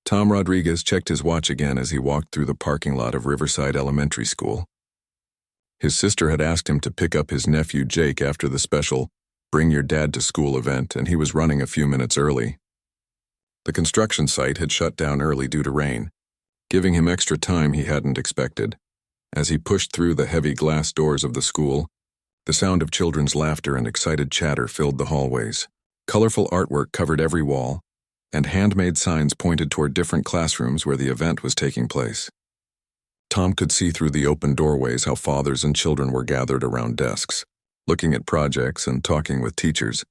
Tom Rodriguez checked his watch again as he walked through the parking lot of Riverside Elementary School. His sister had asked him to pick up his nephew Jake after the special Bring Your Dad to School event, and he was running a few minutes early. The construction site had shut down early due to rain, giving him extra time he hadn't expected. As he pushed through the heavy glass doors of the school, the sound of children's laughter and excited chatter filled the hallways. Colorful artwork covered every wall, and handmade signs pointed toward different classrooms where the event was taking place. Tom could see through the open doorways how fathers and children were gathered around desks, looking at projects and talking with teachers.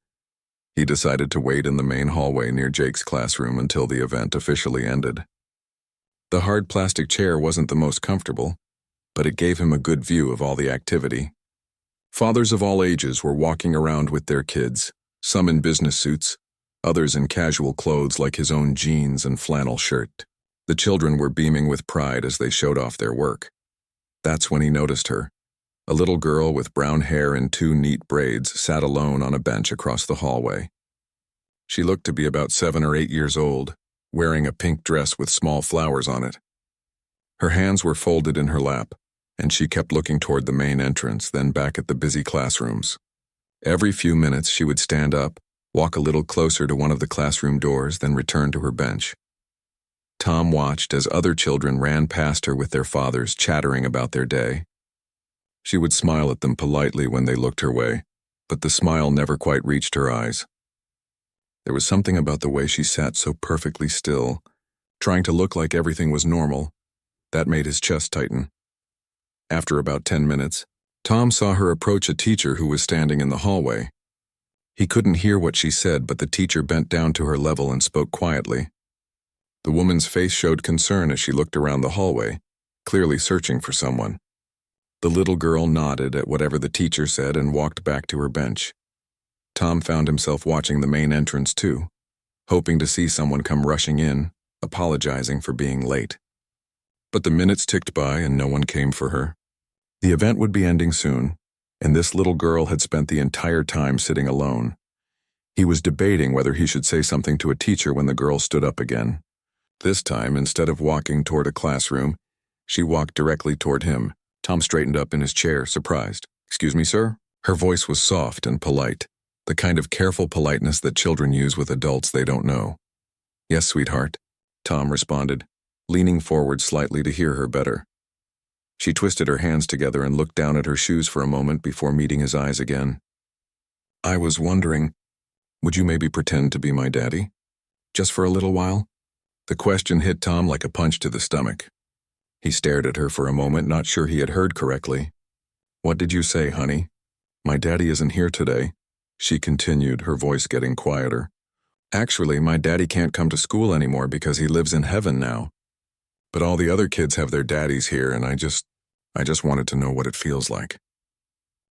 He decided to wait in the main hallway near Jake's classroom until the event officially ended. The hard plastic chair wasn't the most comfortable, but it gave him a good view of all the activity. Fathers of all ages were walking around with their kids, some in business suits, others in casual clothes like his own jeans and flannel shirt. The children were beaming with pride as they showed off their work. That's when he noticed her. A little girl with brown hair and 2 neat braids sat alone on a bench across the hallway. She looked to be about 7 or 8 years old, wearing a pink dress with small flowers on it. Her hands were folded in her lap, and she kept looking toward the main entrance, then back at the busy classrooms. Every few minutes she would stand up, walk a little closer to one of the classroom doors, then return to her bench. Tom watched as other children ran past her with their fathers chattering about their day. She would smile at them politely when they looked her way, but the smile never quite reached her eyes. There was something about the way she sat so perfectly still, trying to look like everything was normal, that made his chest tighten. After about 10 minutes, Tom saw her approach a teacher who was standing in the hallway. He couldn't hear what she said, but the teacher bent down to her level and spoke quietly. The woman's face showed concern as she looked around the hallway, clearly searching for someone. The little girl nodded at whatever the teacher said and walked back to her bench. Tom found himself watching the main entrance too, hoping to see someone come rushing in, apologizing for being late. But the minutes ticked by and no one came for her. The event would be ending soon, and this little girl had spent the entire time sitting alone. He was debating whether he should say something to a teacher when the girl stood up again. This time, instead of walking toward a classroom, she walked directly toward him. Tom straightened up in his chair, surprised. "Excuse me, sir?" Her voice was soft and polite, the kind of careful politeness that children use with adults they don't know. "Yes, sweetheart," Tom responded, leaning forward slightly to hear her better. She twisted her hands together and looked down at her shoes for a moment before meeting his eyes again. "I was wondering, would you maybe pretend to be my daddy? Just for a little while?" The question hit Tom like a punch to the stomach. He stared at her for a moment, not sure he had heard correctly. "What did you say, honey? My daddy isn't here today," she continued, her voice getting quieter. "Actually, my daddy can't come to school anymore because he lives in heaven now. But all the other kids have their daddies here, and I just wanted to know what it feels like."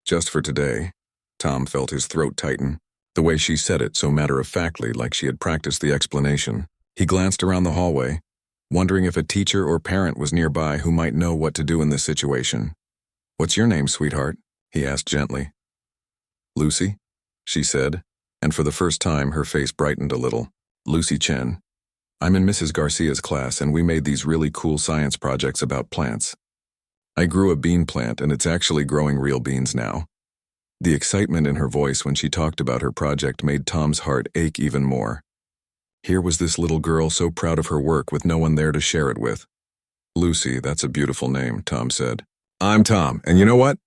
"Just for today." Tom felt his throat tighten, the way she said it so matter-of-factly, like she had practiced the explanation. He glanced around the hallway, wondering if a teacher or parent was nearby who might know what to do in this situation. "What's your name, sweetheart?" he asked gently. "Lucy," she said, and for the first time her face brightened a little. "Lucy Chen. I'm in Mrs. Garcia's class, and we made these really cool science projects about plants. I grew a bean plant, and it's actually growing real beans now." The excitement in her voice when she talked about her project made Tom's heart ache even more. Here was this little girl so proud of her work with no one there to share it with. "Lucy, that's a beautiful name," Tom said. "I'm Tom, and you know what?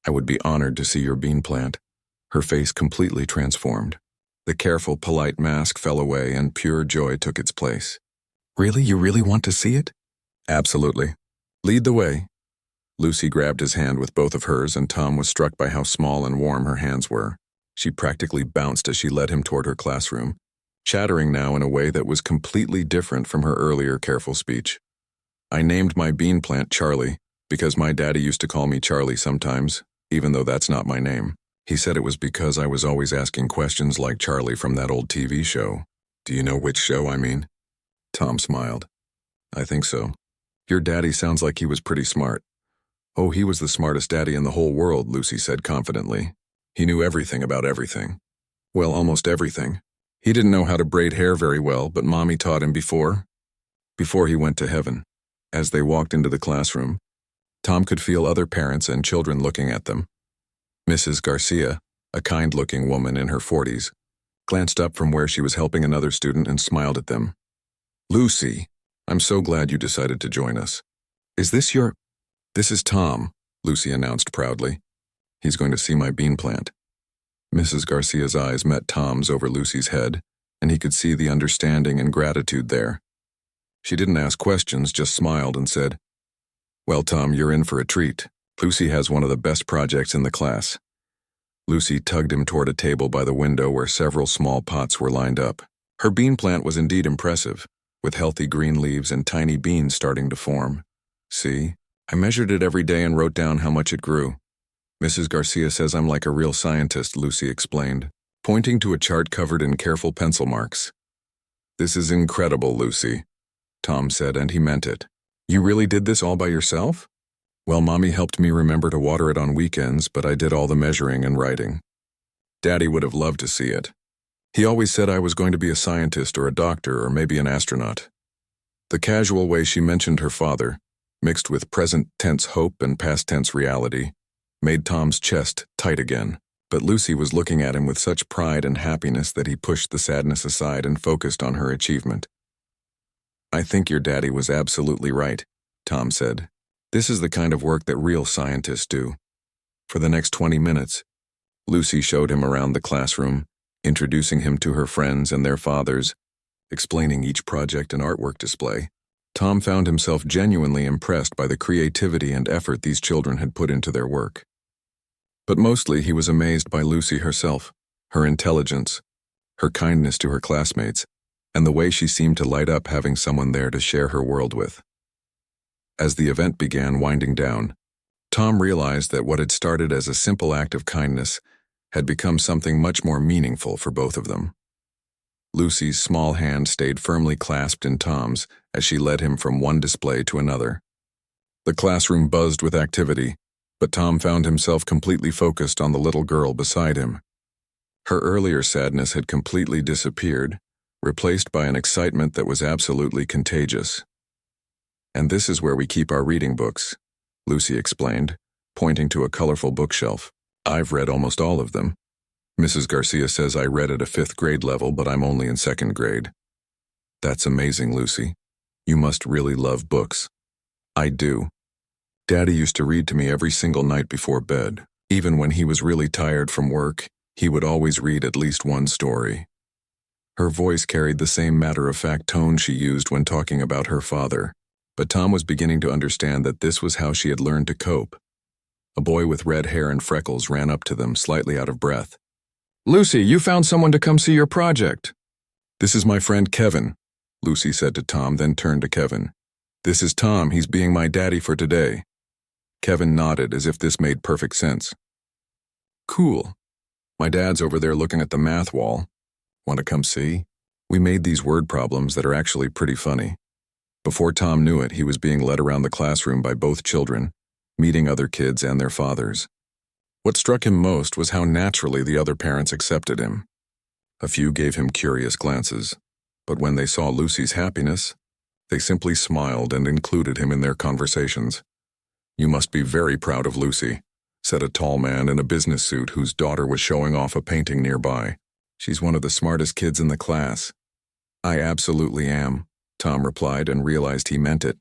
I would be honored to see your bean plant." Her face completely transformed. The careful, polite mask fell away and pure joy took its place. "Really? You really want to see it?" "Absolutely. Lead the way." Lucy grabbed his hand with both of hers, and Tom was struck by how small and warm her hands were. She practically bounced as she led him toward her classroom, chattering now in a way that was completely different from her earlier careful speech. "I named my bean plant Charlie because my daddy used to call me Charlie sometimes, even though that's not my name. He said it was because I was always asking questions like Charlie from that old TV show. Do you know which show I mean?" Tom smiled. "I think so. Your daddy sounds like he was pretty smart." "Oh, he was the smartest daddy in the whole world," Lucy said confidently. "He knew everything about everything. Well, almost everything. He didn't know how to braid hair very well, but Mommy taught him before." before he went to heaven. As they walked into the classroom, Tom could feel other parents and children looking at them. Mrs. Garcia, a kind-looking woman in her 40s, glanced up from where she was helping another student and smiled at them. "Lucy, I'm so glad you decided to join us. Is this your—" "This is Tom," Lucy announced proudly. "He's going to see my bean plant." Mrs. Garcia's eyes met Tom's over Lucy's head, and he could see the understanding and gratitude there. She didn't ask questions, just smiled and said, "Well, Tom, you're in for a treat. Lucy has one of the best projects in the class." Lucy tugged him toward a table by the window where several small pots were lined up. Her bean plant was indeed impressive, with healthy green leaves and tiny beans starting to form. "See? I measured it every day and wrote down how much it grew. Mrs. Garcia says I'm like a real scientist," Lucy explained, pointing to a chart covered in careful pencil marks. "This is incredible, Lucy," Tom said, and he meant it. "You really did this all by yourself?" "Well, Mommy helped me remember to water it on weekends, but I did all the measuring and writing. Daddy would have loved to see it. He always said I was going to be a scientist or a doctor or maybe an astronaut." The casual way she mentioned her father, mixed with present tense hope and past tense reality, made Tom's chest tight again. But Lucy was looking at him with such pride and happiness that he pushed the sadness aside and focused on her achievement. "I think your daddy was absolutely right," Tom said. "This is the kind of work that real scientists do." For the next 20 minutes, Lucy showed him around the classroom, introducing him to her friends and their fathers, explaining each project and artwork display. Tom found himself genuinely impressed by the creativity and effort these children had put into their work. But mostly he was amazed by Lucy herself, her intelligence, her kindness to her classmates, and the way she seemed to light up having someone there to share her world with. As the event began winding down, Tom realized that what had started as a simple act of kindness had become something much more meaningful for both of them. Lucy's small hand stayed firmly clasped in Tom's as she led him from one display to another. The classroom buzzed with activity, but Tom found himself completely focused on the little girl beside him. Her earlier sadness had completely disappeared, replaced by an excitement that was absolutely contagious. "And this is where we keep our reading books," Lucy explained, pointing to a colorful bookshelf. "I've read almost all of them. Mrs. Garcia says I read at a 5th grade level, but I'm only in 2nd grade. "That's amazing, Lucy. You must really love books." "I do. Daddy used to read to me every single night before bed. Even when he was really tired from work, he would always read at least one story." Her voice carried the same matter-of-fact tone she used when talking about her father, but Tom was beginning to understand that this was how she had learned to cope. A boy with red hair and freckles ran up to them, slightly out of breath. "Lucy, you found someone to come see your project." "This is my friend Kevin," Lucy said to Tom, then turned to Kevin. "This is Tom, he's being my daddy for today." Kevin nodded as if this made perfect sense. "Cool. My dad's over there looking at the math wall. Want to come see? We made these word problems that are actually pretty funny." Before Tom knew it, he was being led around the classroom by both children, meeting other kids and their fathers. What struck him most was how naturally the other parents accepted him. A few gave him curious glances, but when they saw Lucy's happiness, they simply smiled and included him in their conversations. "You must be very proud of Lucy," said a tall man in a business suit whose daughter was showing off a painting nearby. "She's one of the smartest kids in the class." "I absolutely am," Tom replied and realized he meant it.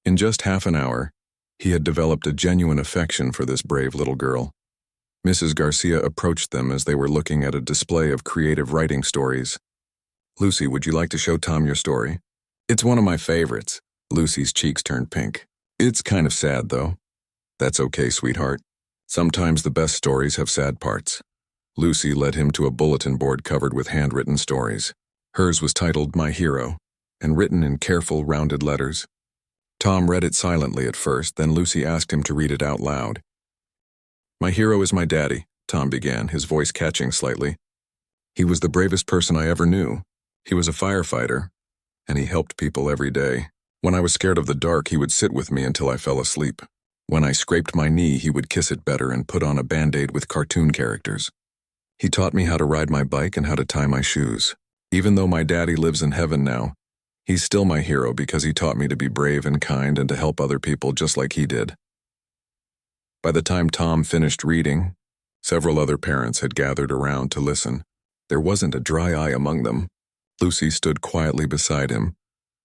In just half an hour, he had developed a genuine affection for this brave little girl. Mrs. Garcia approached them as they were looking at a display of creative writing stories. "Lucy, would you like to show Tom your story?" "It's one of my favorites." Lucy's cheeks turned pink. "It's kind of sad, though." "That's okay, sweetheart. Sometimes the best stories have sad parts." Lucy led him to a bulletin board covered with handwritten stories. Hers was titled My Hero, and written in careful, rounded letters. Tom read it silently at first, then Lucy asked him to read it out loud. "My hero is my daddy," Tom began, his voice catching slightly. "He was the bravest person I ever knew. He was a firefighter, and he helped people every day. When I was scared of the dark, he would sit with me until I fell asleep. When I scraped my knee, he would kiss it better and put on a Band-Aid with cartoon characters. He taught me how to ride my bike and how to tie my shoes. Even though my daddy lives in heaven now, He's still my hero because he taught me to be brave and kind and to help other people just like he did. By the time Tom finished reading, several other parents had gathered around to listen. There wasn't a dry eye among them. Lucy stood quietly beside him,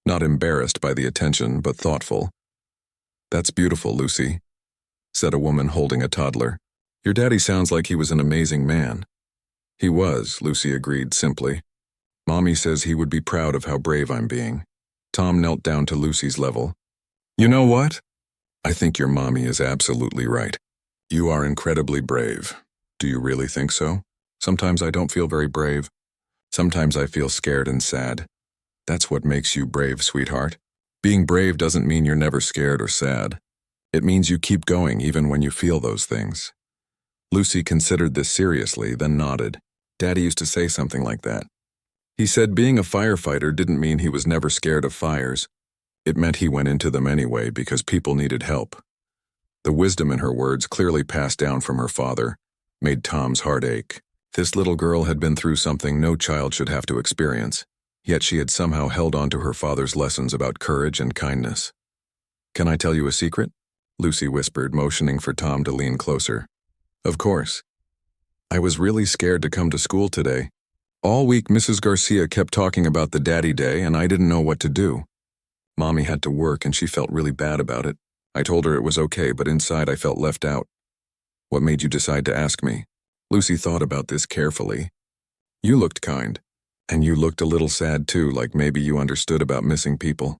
not embarrassed by the attention, but thoughtful. "That's beautiful, Lucy," said a woman holding a toddler. "Your daddy sounds like he was an amazing man." "He was," Lucy agreed simply. "Mommy says he would be proud of how brave I'm being." Tom knelt down to Lucy's level. "You know what? I think your mommy is absolutely right. You are incredibly brave." "Do you really think so?" "Sometimes I don't feel very brave. Sometimes I feel scared and sad." "That's what makes you brave, sweetheart. Being brave doesn't mean you're never scared or sad. It means you keep going even when you feel those things." Lucy considered this seriously, then nodded. Daddy used to say something like that. He said being a firefighter didn't mean he was never scared of fires. It meant he went into them anyway because people needed help. The wisdom in her words, clearly passed down from her father, made Tom's heart ache. This little girl had been through something no child should have to experience, yet she had somehow held on to her father's lessons about courage and kindness. "Can I tell you a secret?" Lucy whispered, motioning for Tom to lean closer. "Of course. I was really scared to come to school today. All week Mrs. Garcia kept talking about the Daddy Day and I didn't know what to do. Mommy had to work and she felt really bad about it. I told her it was okay, but inside I felt left out." "What made you decide to ask me?" Lucy thought about this carefully. "You looked kind, and you looked a little sad too, like maybe you understood about missing people."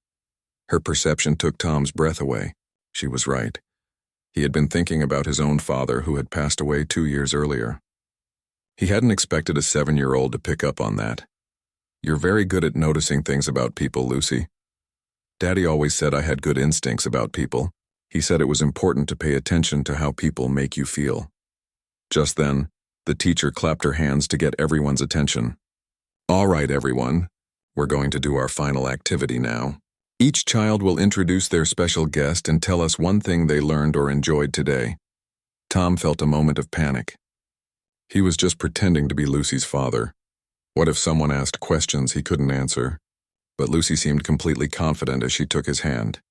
Her perception took Tom's breath away. She was right. He had been thinking about his own father who had passed away 2 years earlier. He hadn't expected a 7-year-old to pick up on that. "You're very good at noticing things about people, Lucy. Daddy always said I had good instincts about people. He said it was important to pay attention to how people make you feel." Just then, the teacher clapped her hands to get everyone's attention. "All right, everyone. We're going to do our final activity now. Each child will introduce their special guest and tell us one thing they learned or enjoyed today." Tom felt a moment of panic. He was just pretending to be Lucy's father. What if someone asked questions he couldn't answer? But Lucy seemed completely confident as she took his hand.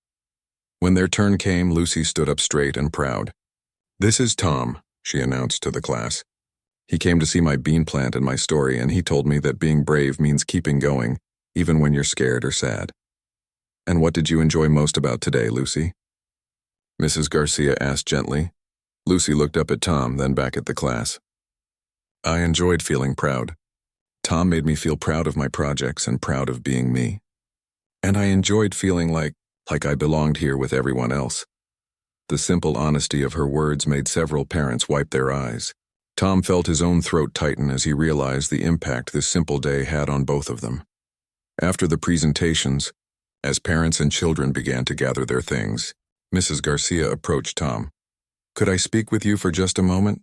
When their turn came, Lucy stood up straight and proud. "This is Tom," she announced to the class. "He came to see my bean plant and my story, and he told me that being brave means keeping going, even when you're scared or sad." "And what did you enjoy most about today, Lucy?" Mrs. Garcia asked gently. Lucy looked up at Tom, then back at the class. "I enjoyed feeling proud. Tom made me feel proud of my projects and proud of being me. And I enjoyed feeling like I belonged here with everyone else." The simple honesty of her words made several parents wipe their eyes. Tom felt his own throat tighten as he realized the impact this simple day had on both of them. After the presentations, as parents and children began to gather their things, Mrs. Garcia approached Tom. "Could I speak with you for just a moment?"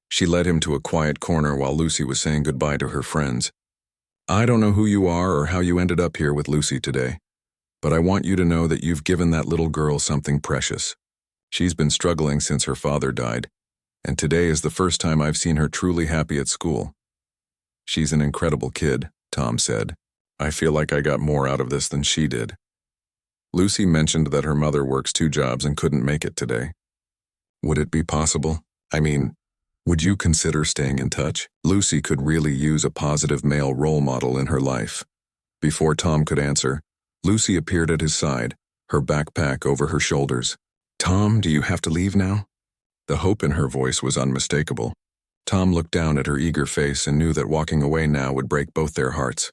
She led him to a quiet corner while Lucy was saying goodbye to her friends. "I don't know who you are or how you ended up here with Lucy today, but I want you to know that you've given that little girl something precious. She's been struggling since her father died, and today is the first time I've seen her truly happy at school. She's an incredible kid," Tom said. "I feel like I got more out of this than she did." Lucy mentioned that her mother works 2 jobs and couldn't make it today. "Would it be possible? Would you consider staying in touch?" Lucy could really use a positive male role model in her life. Before Tom could answer, Lucy appeared at his side, her backpack over her shoulders. "Tom, do you have to leave now?" The hope in her voice was unmistakable. Tom looked down at her eager face and knew that walking away now would break both their hearts.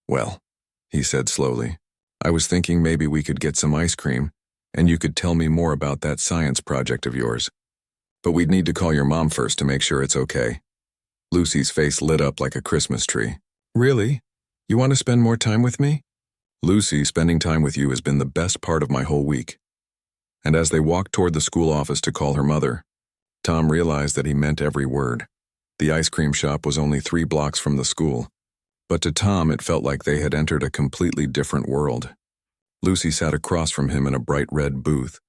"Well," he said slowly, "I was thinking maybe we could get some ice cream, and you could tell me more about that science project of yours. But we'd need to call your mom first to make sure it's okay." Lucy's face lit up like a Christmas tree. "Really? You want to spend more time with me?" "Lucy, spending time with you has been the best part of my whole week." And as they walked toward the school office to call her mother, Tom realized that he meant every word. The ice cream shop was only 3 blocks from the school, but to Tom it felt like they had entered a completely different world. Lucy sat across from him in a bright red booth,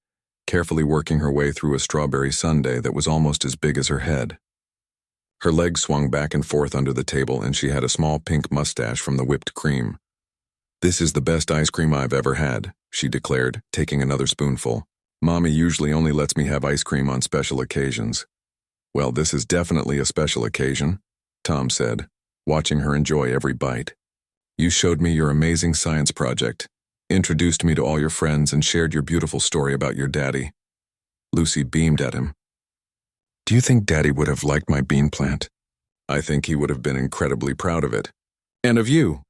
carefully working her way through a strawberry sundae that was almost as big as her head. Her legs swung back and forth under the table, and she had a small pink mustache from the whipped cream. "This is the best ice cream I've ever had," she declared, taking another spoonful. "Mommy usually only lets me have ice cream on special occasions." "Well, this is definitely a special occasion," Tom said, watching her enjoy every bite. "You showed me your amazing science project, introduced me to all your friends, and shared your beautiful story about your daddy." Lucy beamed at him. "Do you think Daddy would have liked my bean plant?" "I think he would have been incredibly proud of it. And of you."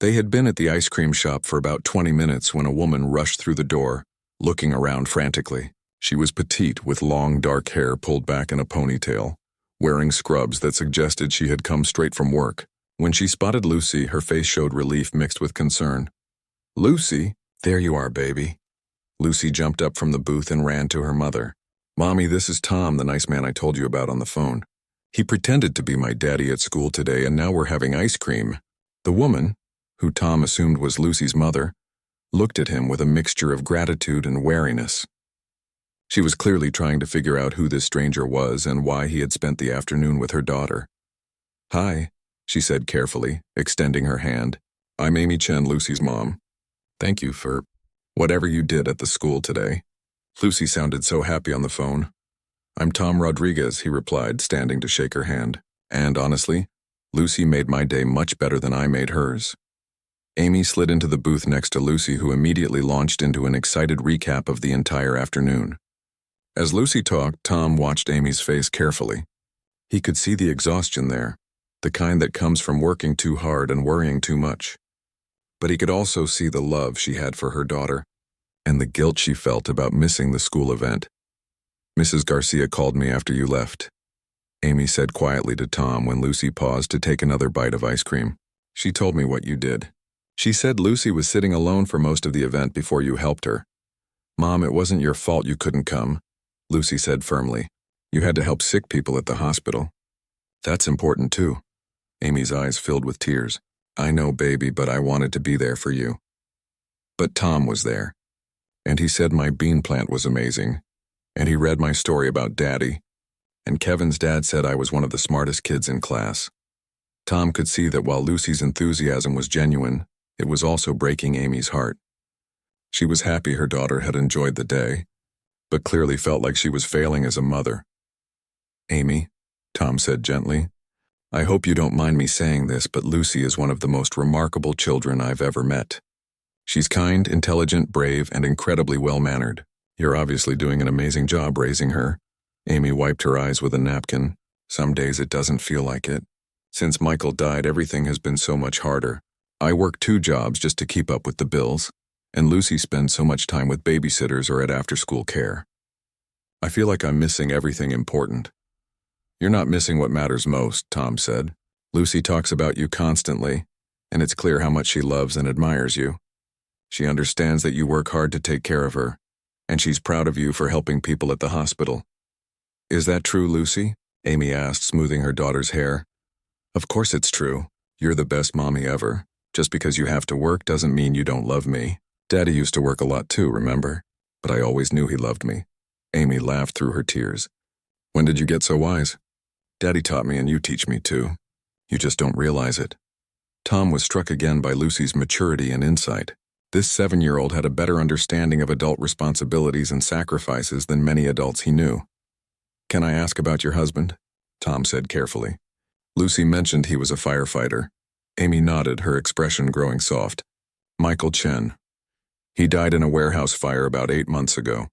They had been at the ice cream shop for about 20 minutes when a woman rushed through the door, looking around frantically. She was petite, with long dark hair pulled back in a ponytail, wearing scrubs that suggested she had come straight from work. When she spotted Lucy, her face showed relief mixed with concern. "Lucy, there you are, baby." Lucy jumped up from the booth and ran to her mother. "Mommy, this is Tom, the nice man I told you about on the phone. He pretended to be my daddy at school today, and now we're having ice cream." The woman, who Tom assumed was Lucy's mother, looked at him with a mixture of gratitude and wariness. She was clearly trying to figure out who this stranger was and why he had spent the afternoon with her daughter. "Hi," she said carefully, extending her hand. "I'm Amy Chen, Lucy's mom. Thank you for whatever you did at the school today." Lucy sounded so happy on the phone. "I'm Tom Rodriguez," he replied, standing to shake her hand. And honestly, Lucy made my day much better than I made hers. Amy slid into the booth next to Lucy, who immediately launched into an excited recap of the entire afternoon. As Lucy talked, Tom watched Amy's face carefully. He could see the exhaustion there, the kind that comes from working too hard and worrying too much. But he could also see the love she had for her daughter, and the guilt she felt about missing the school event. "Mrs. Garcia called me after you left," Amy said quietly to Tom when Lucy paused to take another bite of ice cream. "She told me what you did. She said Lucy was sitting alone for most of the event before you helped her. Mom, it wasn't your fault you couldn't come," Lucy said firmly. "You had to help sick people at the hospital." "That's important too." Amy's eyes filled with tears. "I know, baby, but I wanted to be there for you." But Tom was there, and he said my bean plant was amazing, and he read my story about Daddy, and Kevin's dad said I was one of the smartest kids in class. Tom could see that while Lucy's enthusiasm was genuine, it was also breaking Amy's heart. She was happy her daughter had enjoyed the day, but clearly felt like she was failing as a mother. "Amy," Tom said gently, "I hope you don't mind me saying this, but Lucy is one of the most remarkable children I've ever met. She's kind, intelligent, brave, and incredibly well-mannered. You're obviously doing an amazing job raising her." Amy wiped her eyes with a napkin. "Some days it doesn't feel like it. Since Michael died, everything has been so much harder. I work 2 jobs just to keep up with the bills, and Lucy spends so much time with babysitters or at after-school care. I feel like I'm missing everything important." "You're not missing what matters most," Tom said. "Lucy talks about you constantly, and it's clear how much she loves and admires you. She understands that you work hard to take care of her, and she's proud of you for helping people at the hospital." "Is that true, Lucy?" Amy asked, smoothing her daughter's hair. "Of course it's true. You're the best mommy ever. Just because you have to work doesn't mean you don't love me. Daddy used to work a lot too, remember? But I always knew he loved me." Amy laughed through her tears. "When did you get so wise?" "Daddy taught me, and you teach me too. You just don't realize it." Tom was struck again by Lucy's maturity and insight. This 7-year-old had a better understanding of adult responsibilities and sacrifices than many adults he knew. "Can I ask about your husband?" Tom said carefully. Lucy mentioned he was a firefighter. Amy nodded, her expression growing soft. "Michael Chen. He died in a warehouse fire about 8 months ago.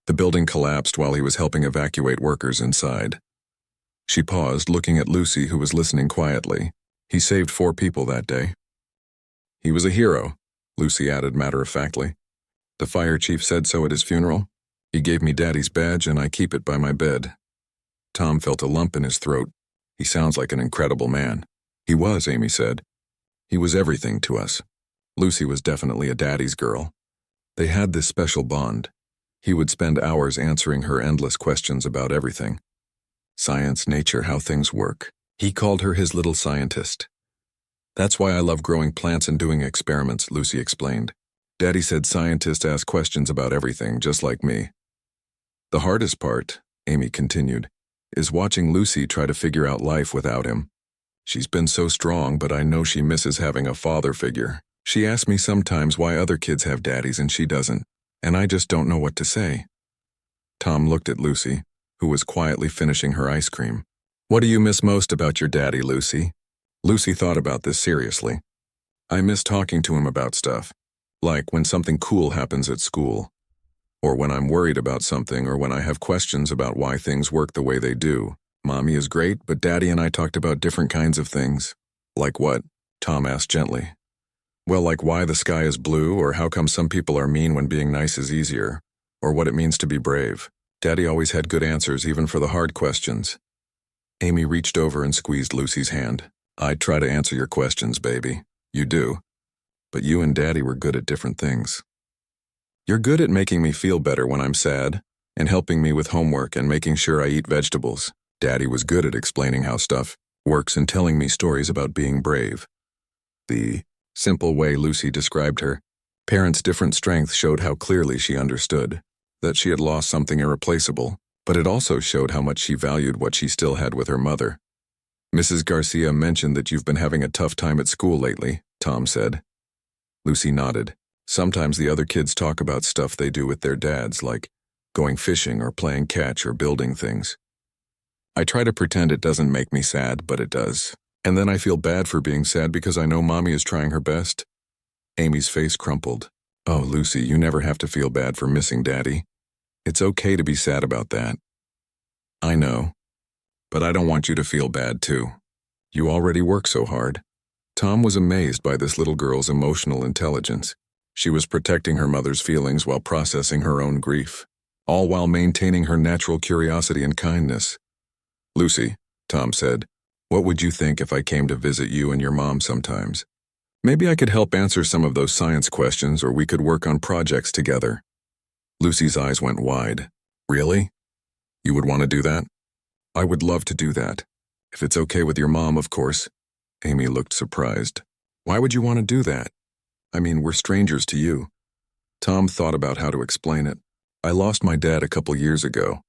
The building collapsed while he was helping evacuate workers inside." She paused, looking at Lucy, who was listening quietly. "He saved 4 people that day." "He was a hero," Lucy added matter-of-factly. "The fire chief said so at his funeral. He gave me Daddy's badge, and I keep it by my bed." Tom felt a lump in his throat. "He sounds like an incredible man." "He was," Amy said. "He was everything to us." Lucy was definitely a daddy's girl. They had this special bond. He would spend hours answering her endless questions about everything. Science, nature, how things work. He called her his little scientist. "That's why I love growing plants and doing experiments," Lucy explained. "Daddy said scientists ask questions about everything, just like me." "The hardest part," Amy continued, "is watching Lucy try to figure out life without him. She's been so strong, but I know she misses having a father figure. She asks me sometimes why other kids have daddies and she doesn't, and I just don't know what to say. Tom looked at Lucy, who was quietly finishing her ice cream. What do you miss most about your daddy, Lucy? Lucy thought about this seriously. I miss talking to him about stuff, like when something cool happens at school, or when I'm worried about something, or when I have questions about why things work the way they do. Mommy is great, but Daddy and I talked about different kinds of things. Like what? Tom asked gently. Well, like why the sky is blue, or how come some people are mean when being nice is easier, or what it means to be brave. Daddy always had good answers, even for the hard questions. Amy reached over and squeezed Lucy's hand. I'd try to answer your questions, baby. You do. But you and Daddy were good at different things. You're good at making me feel better when I'm sad, and helping me with homework and making sure I eat vegetables. Daddy was good at explaining how stuff works and telling me stories about being brave. The simple way Lucy described her parents' different strengths showed how clearly she understood that she had lost something irreplaceable, but it also showed how much she valued what she still had with her mother. Mrs. Garcia mentioned that you've been having a tough time at school lately, Tom said. Lucy nodded. Sometimes the other kids talk about stuff they do with their dads, like going fishing or playing catch or building things. I try to pretend it doesn't make me sad, but it does. And then I feel bad for being sad because I know Mommy is trying her best. Amy's face crumpled. Oh, Lucy, you never have to feel bad for missing Daddy. It's okay to be sad about that. I know. But I don't want you to feel bad, too. You already work so hard. Tom was amazed by this little girl's emotional intelligence. She was protecting her mother's feelings while processing her own grief, all while maintaining her natural curiosity and kindness. Lucy, Tom said, what would you think if I came to visit you and your mom sometimes? Maybe I could help answer some of those science questions, or we could work on projects together. Lucy's eyes went wide. Really? You would want to do that? I would love to do that. If it's okay with your mom, of course. Amy looked surprised. Why would you want to do that? I mean, we're strangers to you. Tom thought about how to explain it. I lost my dad a couple years ago,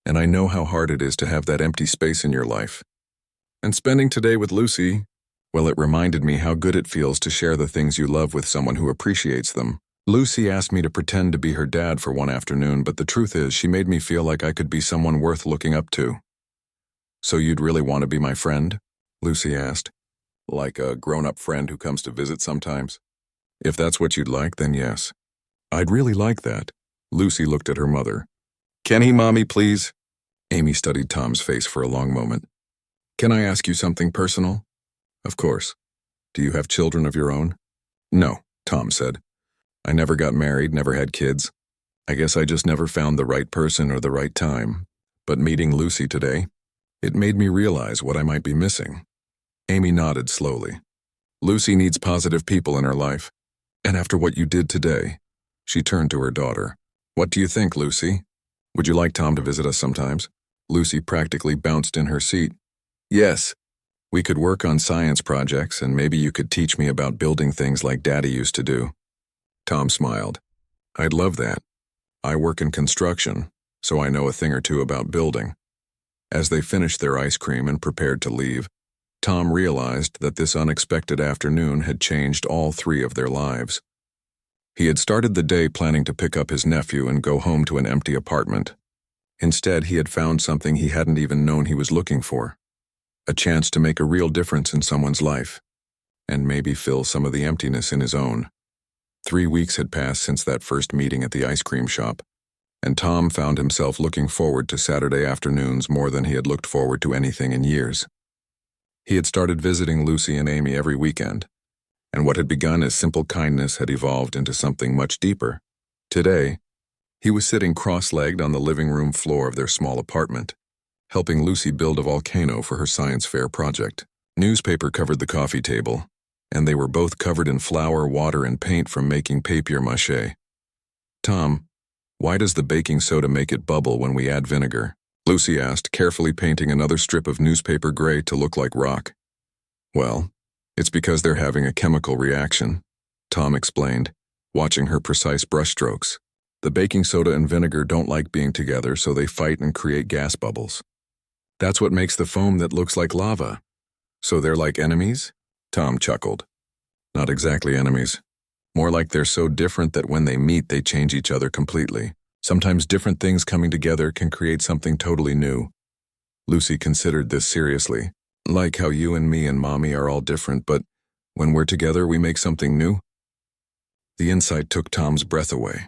and I know how hard it is to have that empty space in your life. And spending today with Lucy, well, it reminded me how good it feels to share the things you love with someone who appreciates them. Lucy asked me to pretend to be her dad for one afternoon, but the truth is she made me feel like I could be someone worth looking up to. So you'd really want to be my friend? Lucy asked. Like a grown-up friend who comes to visit sometimes? If that's what you'd like, then yes. I'd really like that. Lucy looked at her mother. Can he, Mommy, please? Amy studied Tom's face for a long moment. Can I ask you something personal? Of course. Do you have children of your own? No, Tom said. I never got married, never had kids. I guess I just never found the right person or the right time. But meeting Lucy today, it made me realize what I might be missing. Amy nodded slowly. Lucy needs positive people in her life. And after what you did today, she turned to her daughter. What do you think, Lucy? Would you like Tom to visit us sometimes? Lucy practically bounced in her seat. Yes. We could work on science projects, and maybe you could teach me about building things like Daddy used to do. Tom smiled. I'd love that. I work in construction, so I know a thing or two about building. As they finished their ice cream and prepared to leave, Tom realized that this unexpected afternoon had changed all three of their lives. He had started the day planning to pick up his nephew and go home to an empty apartment. Instead, he had found something he hadn't even known he was looking for. A chance to make a real difference in someone's life, and maybe fill some of the emptiness in his own. 3 weeks had passed since that first meeting at the ice cream shop, and Tom found himself looking forward to Saturday afternoons more than he had looked forward to anything in years. He had started visiting Lucy and Amy every weekend, and what had begun as simple kindness had evolved into something much deeper. Today, he was sitting cross-legged on the living room floor of their small apartment, helping Lucy build a volcano for her science fair project. Newspaper covered the coffee table, and they were both covered in flour, water, and paint from making papier-mâché. Tom, why does the baking soda make it bubble when we add vinegar? Lucy asked, carefully painting another strip of newspaper gray to look like rock. Well, it's because they're having a chemical reaction, Tom explained, watching her precise brushstrokes. The baking soda and vinegar don't like being together, so they fight and create gas bubbles. That's what makes the foam that looks like lava. So they're like enemies? Tom chuckled. Not exactly enemies. More like they're so different that when they meet, they change each other completely. Sometimes different things coming together can create something totally new. Lucy considered this seriously. Like how you and me and Mommy are all different, but when we're together, we make something new? The insight took Tom's breath away.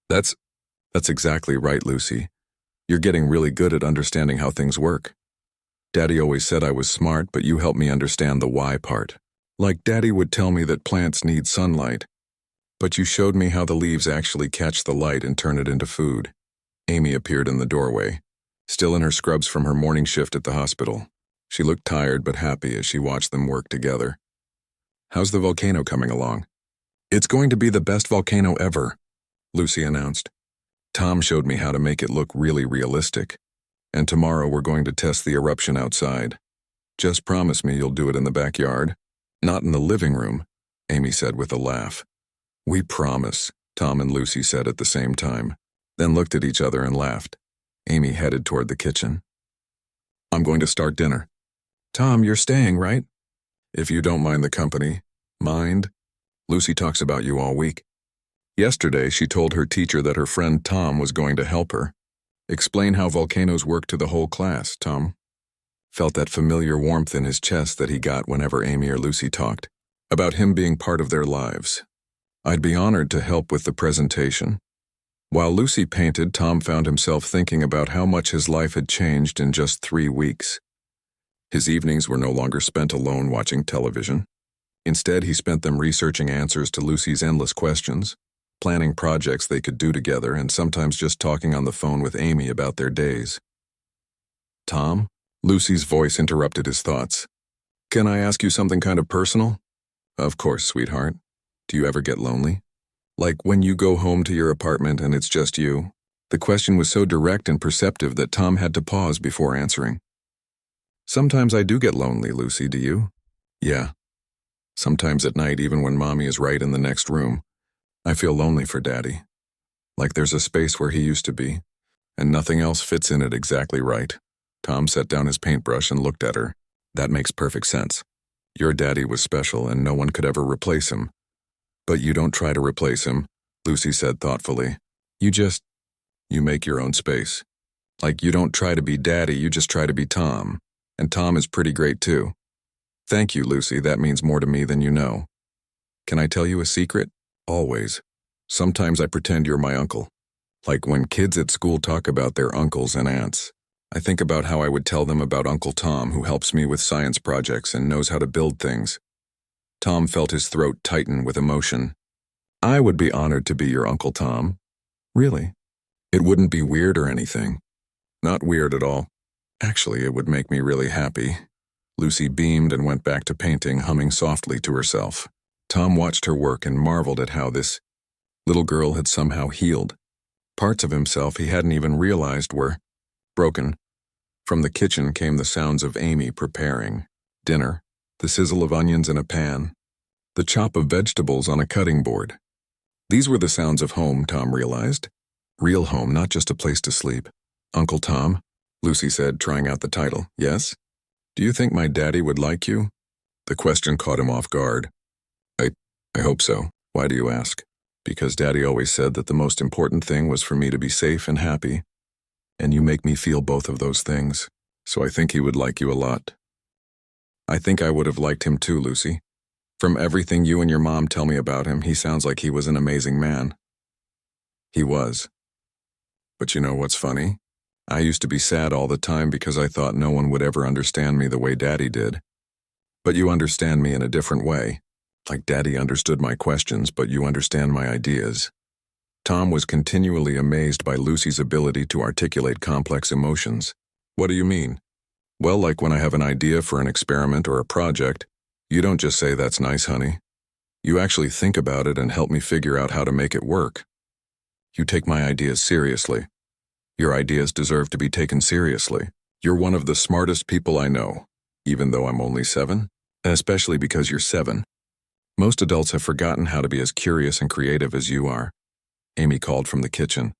That's exactly right, Lucy. You're getting really good at understanding how things work. Daddy always said I was smart, but you helped me understand the why part. Like Daddy would tell me that plants need sunlight, but you showed me how the leaves actually catch the light and turn it into food. Amy appeared in the doorway, still in her scrubs from her morning shift at the hospital. She looked tired but happy as she watched them work together. How's the volcano coming along? It's going to be the best volcano ever, Lucy announced. Tom showed me how to make it look really realistic, and tomorrow we're going to test the eruption outside. Just promise me you'll do it in the backyard, not in the living room, Amy said with a laugh. We promise, Tom and Lucy said at the same time, then looked at each other and laughed. Amy headed toward the kitchen. I'm going to start dinner. Tom, you're staying, right? If you don't mind the company. Mind? Lucy talks about you all week. Yesterday, she told her teacher that her friend Tom was going to help her. Explain how volcanoes work to the whole class, Tom. Felt that familiar warmth in his chest that he got whenever Amy or Lucy talked, about him being part of their lives. I'd be honored to help with the presentation. While Lucy painted, Tom found himself thinking about how much his life had changed in just 3 weeks. His evenings were no longer spent alone watching television. Instead, he spent them researching answers to Lucy's endless questions, planning projects they could do together, and sometimes just talking on the phone with Amy about their days. Tom? Lucy's voice interrupted his thoughts. Can I ask you something kind of personal? Of course, sweetheart. Do you ever get lonely? Like when you go home to your apartment and it's just you? The question was so direct and perceptive that Tom had to pause before answering. Sometimes I do get lonely, Lucy, do you? Yeah. Sometimes at night, even when Mommy is right in the next room, I feel lonely for Daddy. Like there's a space where he used to be, and nothing else fits in it exactly right. Tom set down his paintbrush and looked at her. That makes perfect sense. Your daddy was special and no one could ever replace him. But you don't try to replace him, Lucy said thoughtfully. You make your own space. Like you don't try to be Daddy, you just try to be Tom. And Tom is pretty great too. Thank you, Lucy, that means more to me than you know. Can I tell you a secret? Always. Sometimes I pretend you're my uncle. Like when kids at school talk about their uncles and aunts. I think about how I would tell them about Uncle Tom, who helps me with science projects and knows how to build things. Tom felt his throat tighten with emotion. I would be honored to be your Uncle Tom. Really? It wouldn't be weird or anything. Not weird at all. Actually, it would make me really happy. Lucy beamed and went back to painting, humming softly to herself. Tom watched her work and marveled at how this little girl had somehow healed. Parts of himself he hadn't even realized were broken. From the kitchen came the sounds of Amy preparing dinner, the sizzle of onions in a pan, the chop of vegetables on a cutting board. These were the sounds of home, Tom realized. Real home, not just a place to sleep. Uncle Tom, Lucy said, trying out the title. Yes? Do you think my daddy would like you? The question caught him off guard. I hope so. Why do you ask? Because Daddy always said that the most important thing was for me to be safe and happy. And you make me feel both of those things, so I think he would like you a lot. I think I would have liked him too, Lucy. From everything you and your mom tell me about him, he sounds like he was an amazing man. He was. But you know what's funny? I used to be sad all the time because I thought no one would ever understand me the way Daddy did. But you understand me in a different way. Like Daddy understood my questions, but you understand my ideas. Tom was continually amazed by Lucy's ability to articulate complex emotions. What do you mean? Well, like when I have an idea for an experiment or a project, you don't just say, "That's nice, honey." You actually think about it and help me figure out how to make it work. You take my ideas seriously. Your ideas deserve to be taken seriously. You're one of the smartest people I know, even though I'm only 7, and especially because you're 7. Most adults have forgotten how to be as curious and creative as you are. Amy called from the kitchen.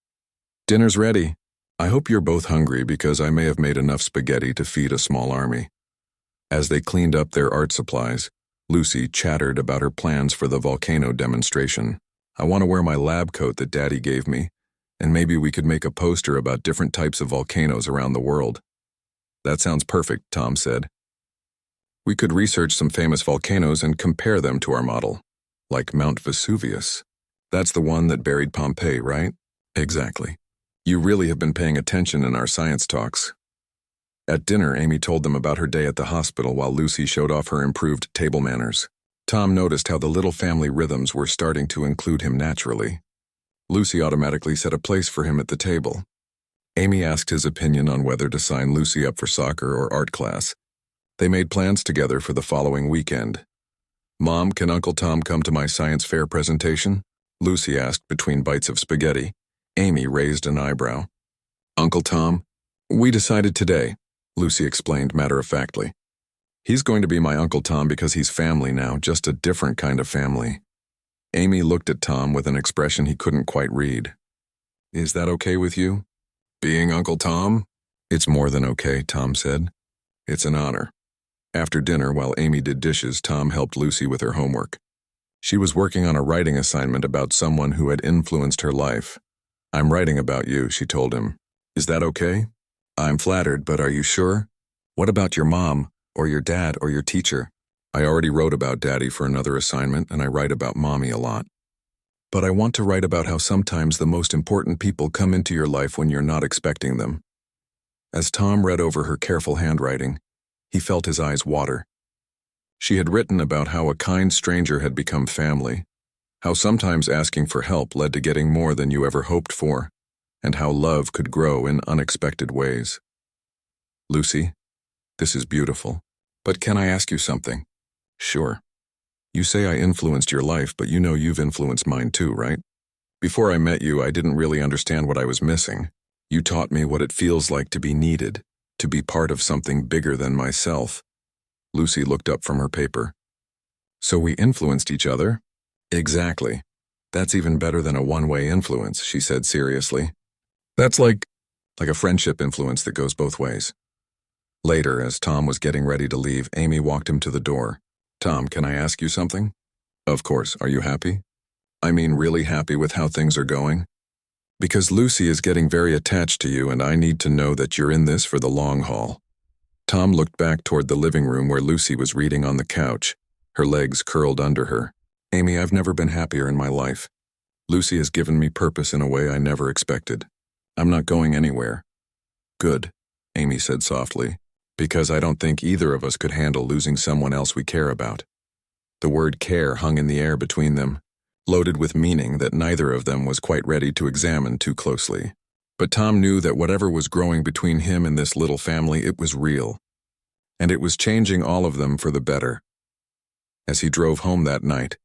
Dinner's ready. I hope you're both hungry because I may have made enough spaghetti to feed a small army. As they cleaned up their art supplies, Lucy chattered about her plans for the volcano demonstration. I want to wear my lab coat that Daddy gave me, and maybe we could make a poster about different types of volcanoes around the world. That sounds perfect, Tom said. We could research some famous volcanoes and compare them to our model, like Mount Vesuvius. That's the one that buried Pompeii, right? Exactly. You really have been paying attention in our science talks. At dinner, Amy told them about her day at the hospital while Lucy showed off her improved table manners. Tom noticed how the little family rhythms were starting to include him naturally. Lucy automatically set a place for him at the table. Amy asked his opinion on whether to sign Lucy up for soccer or art class. They made plans together for the following weekend. "Mom, can Uncle Tom come to my science fair presentation?" Lucy asked between bites of spaghetti. Amy raised an eyebrow. "Uncle Tom? We decided today," Lucy explained matter-of-factly. "He's going to be my Uncle Tom because he's family now, just a different kind of family." Amy looked at Tom with an expression he couldn't quite read. "Is that okay with you? Being Uncle Tom?" "It's more than okay," Tom said. "It's an honor." After dinner, while Amy did dishes, Tom helped Lucy with her homework. She was working on a writing assignment about someone who had influenced her life. "I'm writing about you," she told him. "Is that okay?" "I'm flattered, but are you sure? What about your mom, or your dad, or your teacher?" "I already wrote about Daddy for another assignment, and I write about Mommy a lot. But I want to write about how sometimes the most important people come into your life when you're not expecting them." As Tom read over her careful handwriting, he felt his eyes water. She had written about how a kind stranger had become family, how sometimes asking for help led to getting more than you ever hoped for, and how love could grow in unexpected ways. "Lucy, this is beautiful. But can I ask you something?" "Sure. You say I influenced your life, but you know you've influenced mine too, right? Before I met you, I didn't really understand what I was missing. You taught me what it feels like to be needed, to be part of something bigger than myself." Lucy looked up from her paper. "So we influenced each other?" "Exactly. That's even better than a one-way influence," she said seriously. "That's like a friendship influence that goes both ways." Later, as Tom was getting ready to leave, Amy walked him to the door. "Tom, can I ask you something?" "Of course. Are you happy?" "I mean, really happy with how things are going? Because Lucy is getting very attached to you, and I need to know that you're in this for the long haul." Tom looked back toward the living room where Lucy was reading on the couch, her legs curled under her. "Amy, I've never been happier in my life. Lucy has given me purpose in a way I never expected. I'm not going anywhere." "Good," Amy said softly, "because I don't think either of us could handle losing someone else we care about." The word care hung in the air between them, loaded with meaning that neither of them was quite ready to examine too closely. But Tom knew that whatever was growing between him and this little family, it was real. And it was changing all of them for the better. As he drove home that night,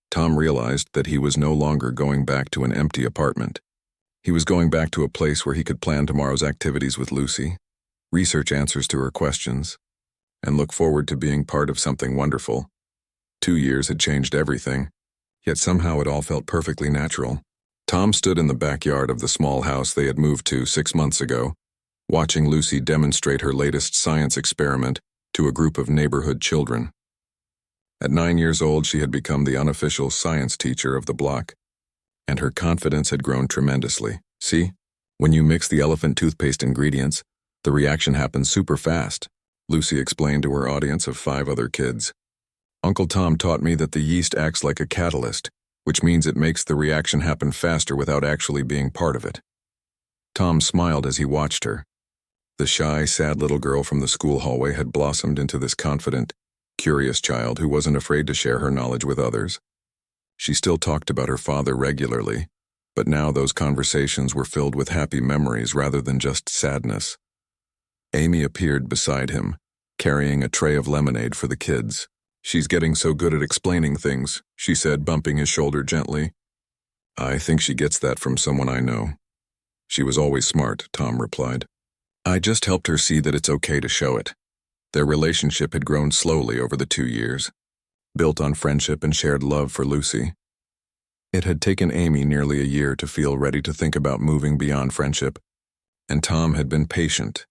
Tom realized that he was no longer going back to an empty apartment. He was going back to a place where he could plan tomorrow's activities with Lucy, research answers to her questions, and look forward to being part of something wonderful. 2 years had changed everything, yet somehow it all felt perfectly natural. Tom stood in the backyard of the small house they had moved to 6 months ago, watching Lucy demonstrate her latest science experiment to a group of neighborhood children. At 9 years old, she had become the unofficial science teacher of the block, and her confidence had grown tremendously. "See, when you mix the elephant toothpaste ingredients, the reaction happens super fast," Lucy explained to her audience of 5 other kids. "Uncle Tom taught me that the yeast acts like a catalyst, which means it makes the reaction happen faster without actually being part of it." Tom smiled as he watched her. The shy, sad little girl from the school hallway had blossomed into this confident, curious child who wasn't afraid to share her knowledge with others. She still talked about her father regularly, but now those conversations were filled with happy memories rather than just sadness. Amy appeared beside him, carrying a tray of lemonade for the kids. "She's getting so good at explaining things," she said, bumping his shoulder gently. "I think she gets that from someone I know." "She was always smart," Tom replied. "I just helped her see that it's okay to show it." Their relationship had grown slowly over the 2 years, built on friendship and shared love for Lucy. It had taken Amy nearly a year to feel ready to think about moving beyond friendship, and Tom had been patient,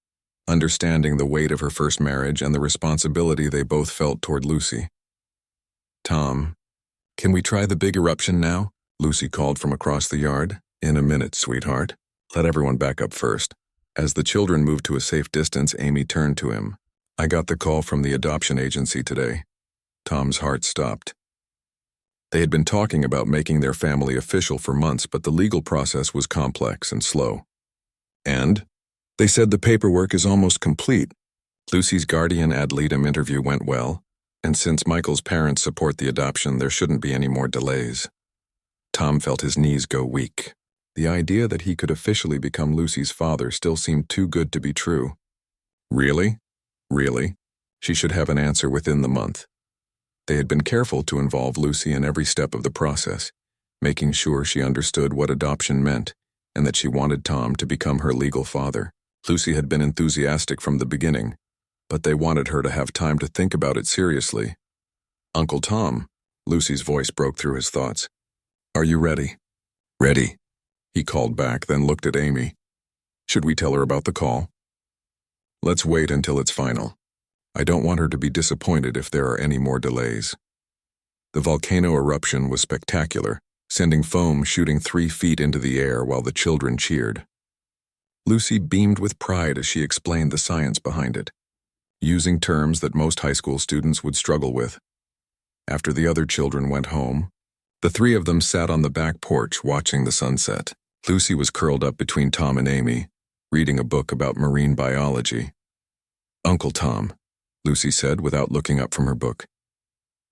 understanding the weight of her first marriage and the responsibility they both felt toward Lucy. Tom, can we try the big eruption now? Lucy called from across the yard. In a minute, sweetheart. Let everyone back up first. As the children moved to a safe distance, Amy turned to him. I got the call from the adoption agency today. Tom's heart stopped. They had been talking about making their family official for months, but the legal process was complex and slow. And? They said the paperwork is almost complete. Lucy's guardian ad litem interview went well, and since Michael's parents support the adoption, there shouldn't be any more delays. Tom felt his knees go weak. The idea that he could officially become Lucy's father still seemed too good to be true. Really? Really? She should have an answer within the month. They had been careful to involve Lucy in every step of the process, making sure she understood what adoption meant and that she wanted Tom to become her legal father. Lucy had been enthusiastic from the beginning, but they wanted her to have time to think about it seriously. Uncle Tom, Lucy's voice broke through his thoughts. Are you ready? Ready, he called back, then looked at Amy. Should we tell her about the call? Let's wait until it's final. I don't want her to be disappointed if there are any more delays. The volcano eruption was spectacular, sending foam shooting 3 feet into the air while the children cheered. Lucy beamed with pride as she explained the science behind it, using terms that most high school students would struggle with. After the other children went home, the 3 of them sat on the back porch watching the sunset. Lucy was curled up between Tom and Amy, reading a book about marine biology. Uncle Tom, Lucy said without looking up from her book.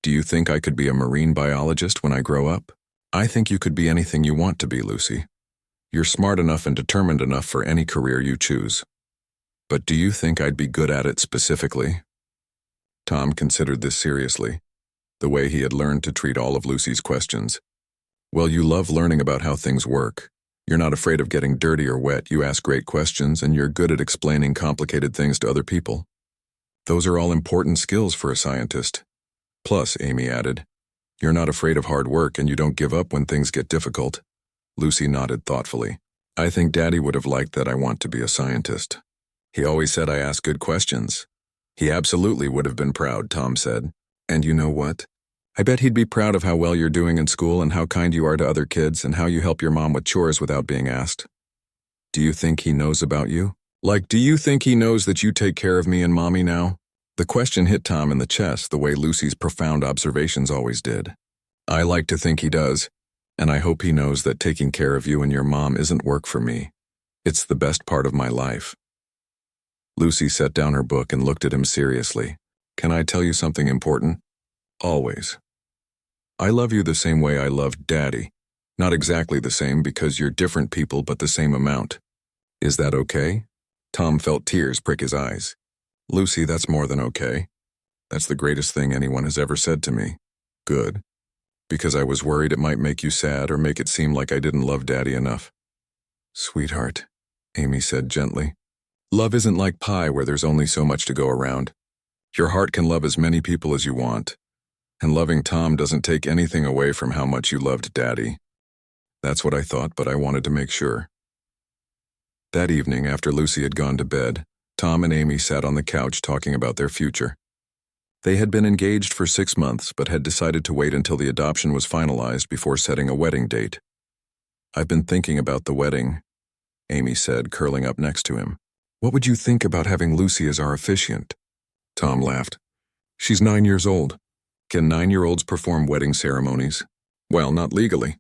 Do you think I could be a marine biologist when I grow up? I think you could be anything you want to be, Lucy. You're smart enough and determined enough for any career you choose. But do you think I'd be good at it specifically? Tom considered this seriously, the way he had learned to treat all of Lucy's questions. Well, you love learning about how things work. You're not afraid of getting dirty or wet, you ask great questions, and you're good at explaining complicated things to other people. Those are all important skills for a scientist. Plus, Amy added, you're not afraid of hard work and you don't give up when things get difficult. Lucy nodded thoughtfully. I think Daddy would have liked that I want to be a scientist. He always said I asked good questions. He absolutely would have been proud, Tom said. And you know what? I bet he'd be proud of how well you're doing in school and how kind you are to other kids and how you help your mom with chores without being asked. Do you think he knows about you? Like, do you think he knows that you take care of me and Mommy now? The question hit Tom in the chest the way Lucy's profound observations always did. I like to think he does, and I hope he knows that taking care of you and your mom isn't work for me. It's the best part of my life. Lucy set down her book and looked at him seriously. Can I tell you something important? Always. I love you the same way I loved Daddy. Not exactly the same because you're different people, but the same amount. Is that okay? Tom felt tears prick his eyes. Lucy, that's more than okay. That's the greatest thing anyone has ever said to me. Good. Because I was worried it might make you sad or make it seem like I didn't love Daddy enough. Sweetheart, Amy said gently. Love isn't like pie where there's only so much to go around. Your heart can love as many people as you want. And loving Tom doesn't take anything away from how much you loved Daddy. That's what I thought, but I wanted to make sure. That evening, after Lucy had gone to bed, Tom and Amy sat on the couch talking about their future. They had been engaged for 6 months, but had decided to wait until the adoption was finalized before setting a wedding date. I've been thinking about the wedding, Amy said, curling up next to him. What would you think about having Lucy as our officiant? Tom laughed. She's 9 years old. Can 9-year-olds perform wedding ceremonies? Well, not legally.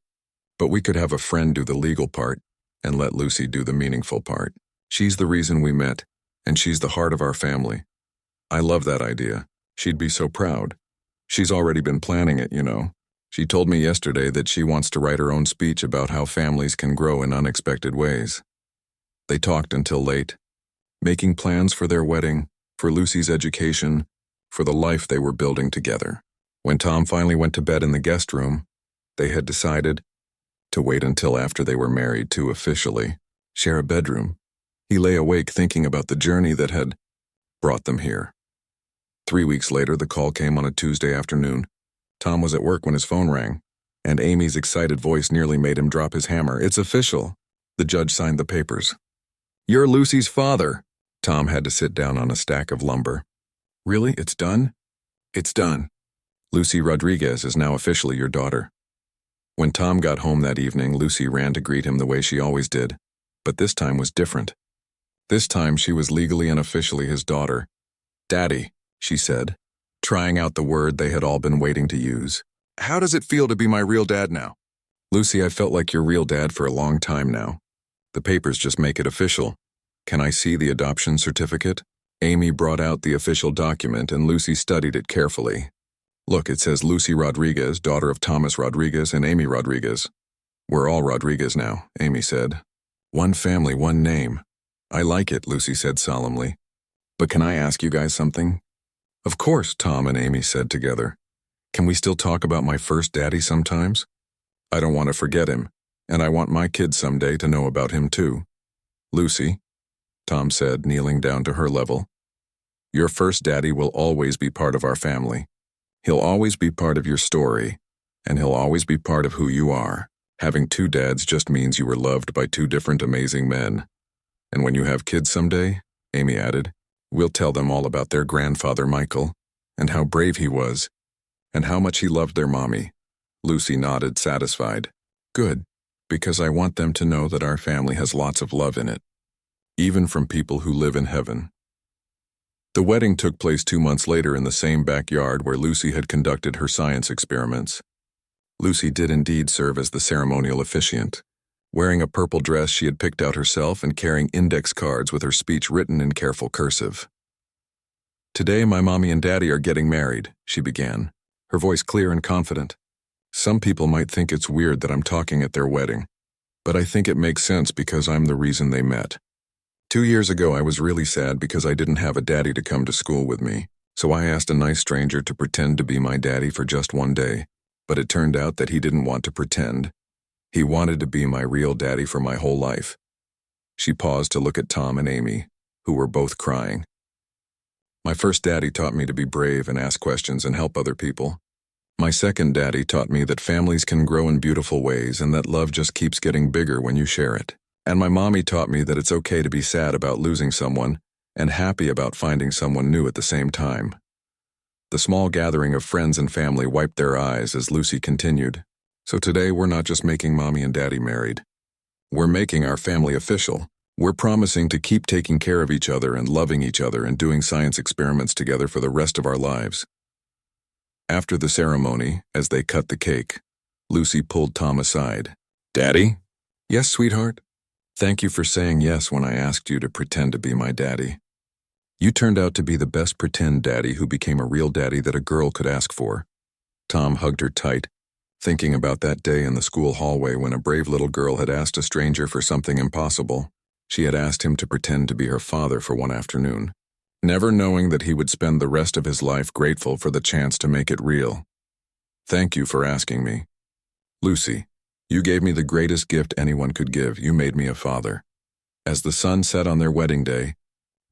But we could have a friend do the legal part and let Lucy do the meaningful part. She's the reason we met, and she's the heart of our family. I love that idea. She'd be so proud. She's already been planning it, you know. She told me yesterday that she wants to write her own speech about how families can grow in unexpected ways. They talked until late, making plans for their wedding, for Lucy's education, for the life they were building together. When Tom finally went to bed in the guest room, they had decided to wait until after they were married to officially share a bedroom. He lay awake thinking about the journey that had brought them here. 3 weeks later, the call came on a Tuesday afternoon. Tom was at work when his phone rang, and Amy's excited voice nearly made him drop his hammer. It's official. The judge signed the papers. You're Lucy's father. Tom had to sit down on a stack of lumber. Really? It's done? It's done. Lucy Rodriguez is now officially your daughter." When Tom got home that evening, Lucy ran to greet him the way she always did, but this time was different. This time she was legally and officially his daughter. "Daddy," she said, trying out the word they had all been waiting to use. "How does it feel to be my real dad now?" "Lucy, I felt like your real dad for a long time now. The papers just make it official. Can I see the adoption certificate?" Amy brought out the official document and Lucy studied it carefully. "Look, it says Lucy Rodriguez, daughter of Thomas Rodriguez and Amy Rodriguez." "We're all Rodriguez now," Amy said. "One family, one name." "I like it," Lucy said solemnly. "But can I ask you guys something?" "Of course," Tom and Amy said together. "Can we still talk about my first daddy sometimes? I don't want to forget him, and I want my kids someday to know about him too." "Lucy," Tom said, kneeling down to her level, "your first daddy will always be part of our family. He'll always be part of your story, and he'll always be part of who you are. Having two dads just means you were loved by two different amazing men. And when you have kids someday," Amy added, "we'll tell them all about their grandfather Michael, and how brave he was, and how much he loved their mommy." Lucy nodded, satisfied. "Good, because I want them to know that our family has lots of love in it, even from people who live in heaven." The wedding took place 2 months later in the same backyard where Lucy had conducted her science experiments. Lucy did indeed serve as the ceremonial officiant, wearing a purple dress she had picked out herself and carrying index cards with her speech written in careful cursive. "Today my mommy and daddy are getting married," she began, her voice clear and confident. "Some people might think it's weird that I'm talking at their wedding, but I think it makes sense because I'm the reason they met. 2 years ago I was really sad because I didn't have a daddy to come to school with me, so I asked a nice stranger to pretend to be my daddy for just one day, but it turned out that he didn't want to pretend. He wanted to be my real daddy for my whole life." She paused to look at Tom and Amy, who were both crying. "My first daddy taught me to be brave and ask questions and help other people. My second daddy taught me that families can grow in beautiful ways and that love just keeps getting bigger when you share it. And my mommy taught me that it's okay to be sad about losing someone and happy about finding someone new at the same time." The small gathering of friends and family wiped their eyes as Lucy continued. "So today we're not just making mommy and daddy married. We're making our family official. We're promising to keep taking care of each other and loving each other and doing science experiments together for the rest of our lives." After the ceremony, as they cut the cake, Lucy pulled Tom aside. "Daddy?" "Yes, sweetheart? Thank you for saying yes when I asked you to pretend to be my daddy. You turned out to be the best pretend daddy who became a real daddy that a girl could ask for." Tom hugged her tight, thinking about that day in the school hallway when a brave little girl had asked a stranger for something impossible. She had asked him to pretend to be her father for one afternoon, never knowing that he would spend the rest of his life grateful for the chance to make it real. "Thank you for asking me. Lucy, you gave me the greatest gift anyone could give. You made me a father." As the sun set on their wedding day,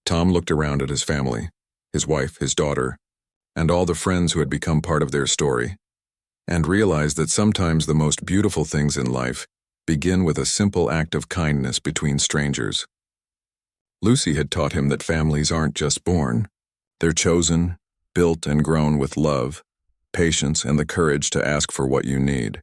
Tom looked around at his family, his wife, his daughter, and all the friends who had become part of their story, and realized that sometimes the most beautiful things in life begin with a simple act of kindness between strangers. Lucy had taught him that families aren't just born. They're chosen, built, and grown with love, patience, and the courage to ask for what you need.